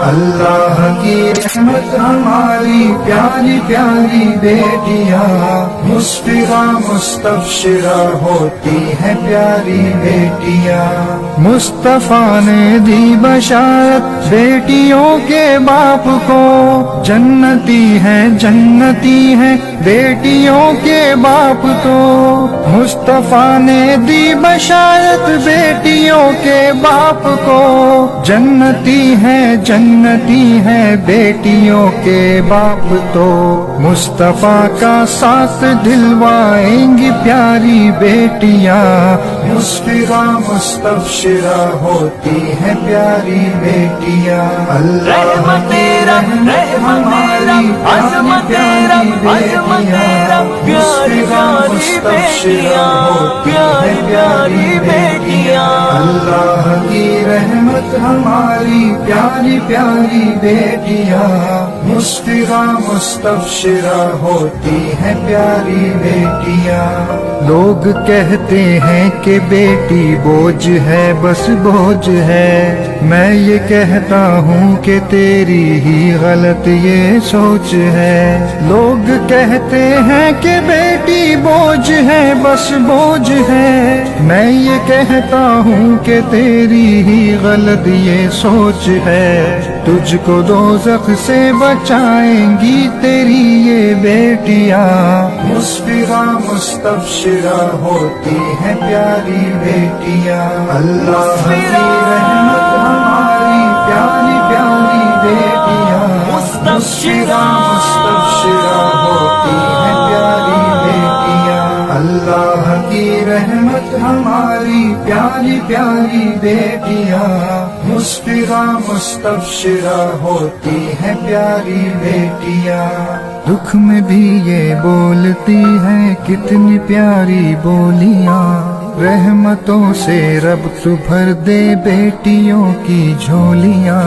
اللہ کی رحمت ہماری پیاری پیاری بیٹیاں، مسفرہ مستبشرہ ہوتی ہیں پیاری بیٹیاں۔ مصطفیٰ نے دی بشارت بیٹیوں کے باپ کو، جنتی ہیں بیٹیوں کے باپ تو۔ مصطفیٰ نے دی بشارت بیٹیوں کے باپ کو، جنتی ہیں بیٹیوں کے باپ تو۔ مصطفیٰ کا ساتھ دلوائیں گی پیاری بیٹیاں، مسفرہ مستبشرہ ہوتی ہیں پیاری بیٹیاں۔ اللہ کی رحمت ہماری پیاری بیٹیاں، مسفرہ مستبشرہ ہوتی ہیں پیاری بیٹیاں۔ اللہ کی رحمت ہماری پیاری پیاری بیٹیاں، مسفرہ مستبشرہ ہوتی ہیں پیاری بیٹیاں۔ لوگ کہتے ہیں کہ بیٹی بوجھ ہے، بس بوجھ ہے، میں یہ کہتا ہوں کہ تیری ہی غلط یہ سوچ ہے۔ لوگ کہتے ہیں کہ بیٹی بوجھ ہے، بس بوجھ ہے، میں یہ کہتا ہوں کہ تیری ہی غلط یہ سوچ ہے۔ تجھ کو دوزخ سے بچائیں گی تیری یہ بیٹیاں، مسفرہ مستبشرہ ہوتی ہیں پیاری بیٹیاں۔ اللہ کی رحمت ہماری پیاری پیاری بیٹیاں، مسفرہ مستبشرہ ہوتی ہیں پیاری بیٹیاں۔ اللہ کی رحمت ہماری پیاری پیاری بیٹیاں، مسفرہ مستبشرہ ہوتی ہیں پیاری بیٹیاں۔ دکھ میں بھی یہ بولتی ہیں کتنی پیاری بولیاں، رحمتوں سے رب تو بھر دے بیٹیوں کی جھولیاں۔